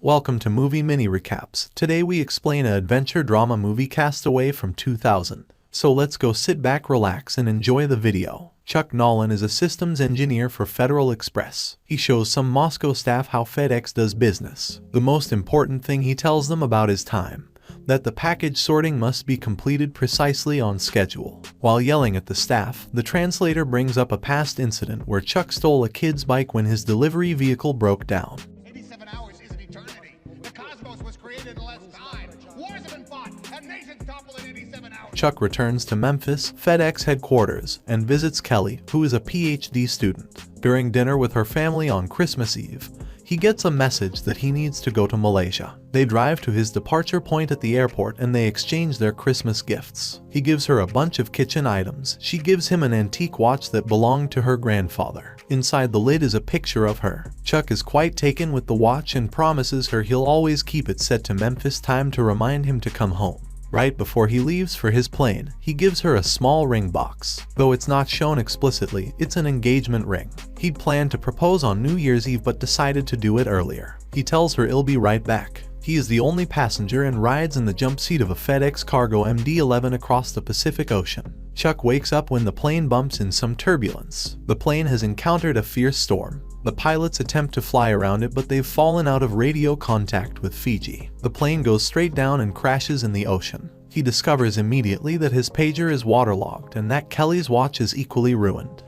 Welcome to Movie Mini Recaps. Today we explain an adventure drama movie Castaway from 2000. So let's go sit back, relax, and enjoy the video. Chuck Nolan is a systems engineer for Federal Express. He shows some Moscow staff how FedEx does business. The most important thing he tells them about is time. That the package sorting must be completed precisely on schedule. While yelling at the staff, the translator brings up a past incident where Chuck stole a kid's bike when his delivery vehicle broke down. 87 hours is an eternity. The cosmos was created in less time. Wars have been fought, and nations topple in 87 hours. Chuck returns to Memphis, FedEx headquarters, and visits Kelly, who is a PhD student. During dinner with her family on Christmas Eve, he gets a message that he needs to go to Malaysia. They drive to his departure point at the airport and they exchange their Christmas gifts. He gives her a bunch of kitchen items. She gives him an antique watch that belonged to her grandfather. Inside the lid is a picture of her. Chuck is quite taken with the watch and promises her he'll always keep it set to Memphis time to remind him to come home. Right before he leaves for his plane, he gives her a small ring box. Though it's not shown explicitly, it's an engagement ring. He'd planned to propose on New Year's Eve but decided to do it earlier. He tells her he'll be right back. He is the only passenger and rides in the jump seat of a FedEx cargo MD-11 across the Pacific Ocean. Chuck wakes up when the plane bumps in some turbulence. The plane has encountered a fierce storm. The pilots attempt to fly around it, but they've fallen out of radio contact with Fiji. The plane goes straight down and crashes in the ocean. He discovers immediately that his pager is waterlogged and that Kelly's watch is equally ruined.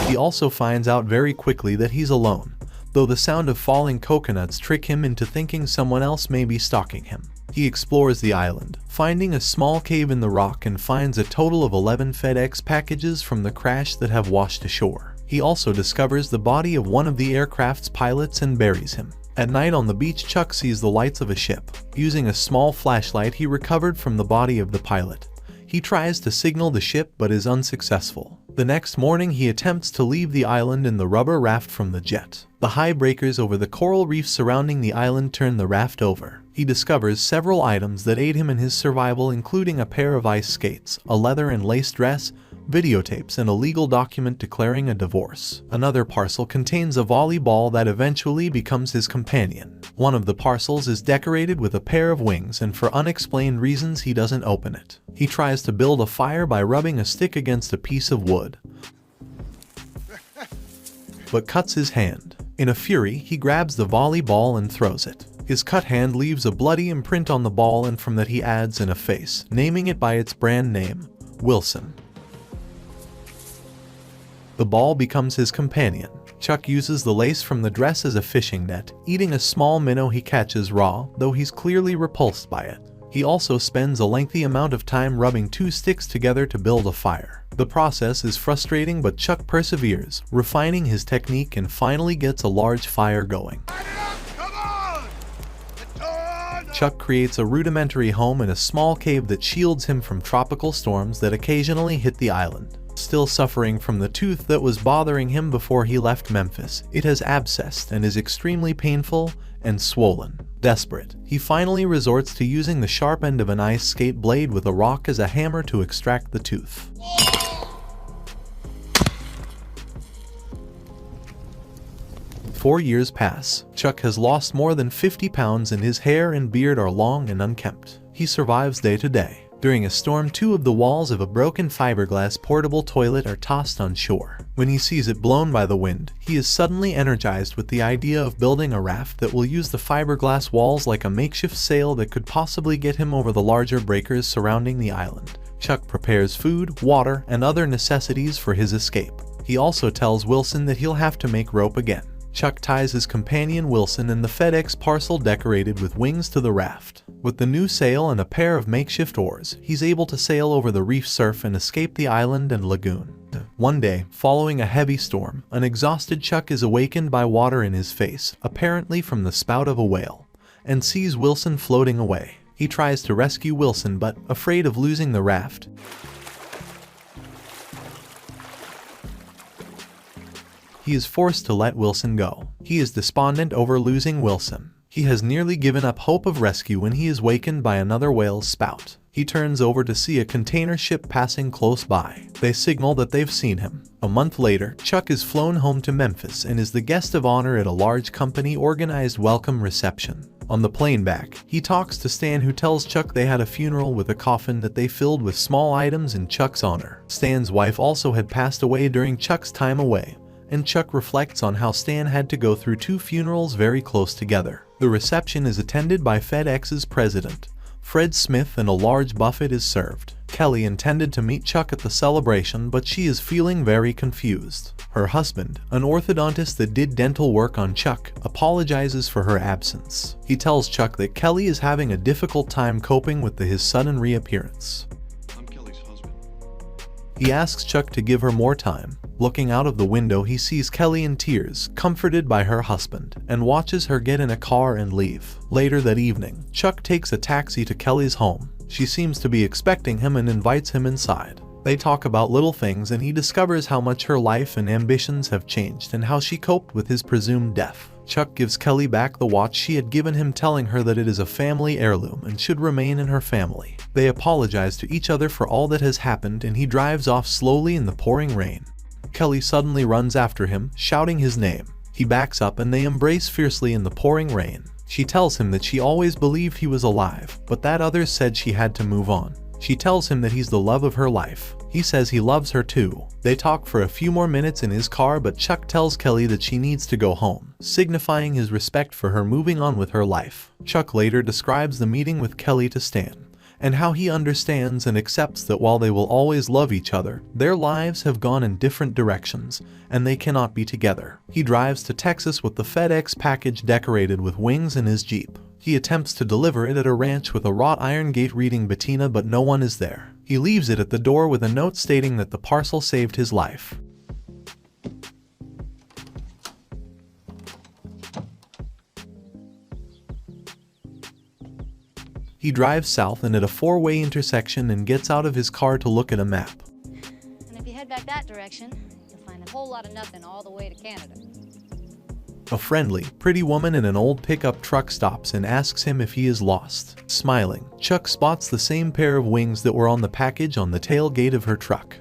He also finds out very quickly that he's alone, though the sound of falling coconuts trick him into thinking someone else may be stalking him. He explores the island, finding a small cave in the rock, and finds a total of 11 FedEx packages from the crash that have washed ashore. He also discovers the body of one of the aircraft's pilots and buries him. At night on the beach, Chuck sees the lights of a ship. Using a small flashlight he recovered from the body of the pilot, he tries to signal the ship but is unsuccessful. The next morning he attempts to leave the island in the rubber raft from the jet. The high breakers over the coral reef surrounding the island turn the raft over. He discovers several items that aid him in his survival, including a pair of ice skates, a leather and lace dress, videotapes, and a legal document declaring a divorce. Another parcel contains a volleyball that eventually becomes his companion. One of the parcels is decorated with a pair of wings, and for unexplained reasons he doesn't open it. He tries to build a fire by rubbing a stick against a piece of wood, but cuts his hand. In a fury, he grabs the volleyball and throws it. His cut hand leaves a bloody imprint on the ball, and from that he adds in a face, naming it by its brand name, Wilson. The ball becomes his companion. Chuck uses the lace from the dress as a fishing net, eating a small minnow he catches raw, though he's clearly repulsed by it. He also spends a lengthy amount of time rubbing two sticks together to build a fire. The process is frustrating, but Chuck perseveres, refining his technique, and finally gets a large fire going. Chuck creates a rudimentary home in a small cave that shields him from tropical storms that occasionally hit the island. Still suffering from the tooth that was bothering him before he left Memphis, it has abscessed and is extremely painful and swollen. Desperate, he finally resorts to using the sharp end of an ice skate blade with a rock as a hammer to extract the tooth. 4 years pass. Chuck has lost more than 50 pounds and his hair and beard are long and unkempt. He survives day to day. During a storm, 2 of the walls of a broken fiberglass portable toilet are tossed on shore. When he sees it blown by the wind, he is suddenly energized with the idea of building a raft that will use the fiberglass walls like a makeshift sail that could possibly get him over the larger breakers surrounding the island. Chuck prepares food, water, and other necessities for his escape. He also tells Wilson that he'll have to make rope again. Chuck ties his companion Wilson and the FedEx parcel decorated with wings to the raft. With the new sail and a pair of makeshift oars, he's able to sail over the reef surf and escape the island and lagoon. One day, following a heavy storm, an exhausted Chuck is awakened by water in his face, apparently from the spout of a whale, and sees Wilson floating away. He tries to rescue Wilson, but, afraid of losing the raft, he is forced to let Wilson go. He is despondent over losing Wilson. He has nearly given up hope of rescue when he is wakened by another whale's spout. He turns over to see a container ship passing close by. They signal that they've seen him. A month later, Chuck is flown home to Memphis and is the guest of honor at a large company-organized welcome reception. On the plane back, he talks to Stan, who tells Chuck they had a funeral with a coffin that they filled with small items in Chuck's honor. Stan's wife also had passed away during Chuck's time away, and Chuck reflects on how Stan had to go through 2 funerals very close together. The reception is attended by FedEx's president, Fred Smith, and a large buffet is served. Kelly intended to meet Chuck at the celebration, but she is feeling very confused. Her husband, an orthodontist that did dental work on Chuck, apologizes for her absence. He tells Chuck that Kelly is having a difficult time coping with his sudden reappearance. I'm Kelly's husband. He asks Chuck to give her more time. Looking out of the window, he sees Kelly in tears, comforted by her husband, and watches her get in a car and leave. Later that evening, Chuck takes a taxi to Kelly's home. She seems to be expecting him and invites him inside. They talk about little things, and he discovers how much her life and ambitions have changed and how she coped with his presumed death. Chuck gives Kelly back the watch she had given him, telling her that it is a family heirloom and should remain in her family. They apologize to each other for all that has happened, and he drives off slowly in the pouring rain. Kelly suddenly runs after him, shouting his name. He backs up and they embrace fiercely in the pouring rain. She tells him that she always believed he was alive, but that others said she had to move on. She tells him that he's the love of her life. He says he loves her too. They talk for a few more minutes in his car, but Chuck tells Kelly that she needs to go home, signifying his respect for her moving on with her life. Chuck later describes the meeting with Kelly to Stan, and how he understands and accepts that while they will always love each other, their lives have gone in different directions, and they cannot be together. He drives to Texas with the FedEx package decorated with wings in his Jeep. He attempts to deliver it at a ranch with a wrought iron gate reading Bettina, but no one is there. He leaves it at the door with a note stating that the parcel saved his life. He drives south and at a 4-way intersection and gets out of his car to look at a map. And if you head back that direction, you'll find a whole lot of nothing all the way to Canada. A friendly, pretty woman in an old pickup truck stops and asks him if he is lost. Smiling, Chuck spots the same pair of wings that were on the package on the tailgate of her truck.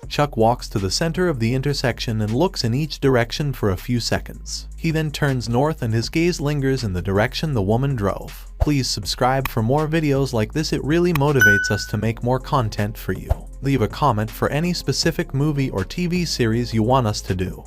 Chuck walks to the center of the intersection and looks in each direction for a few seconds. He then turns north and his gaze lingers in the direction the woman drove. Please subscribe for more videos like this. It really motivates us to make more content for you. Leave a comment for any specific movie or TV series you want us to do.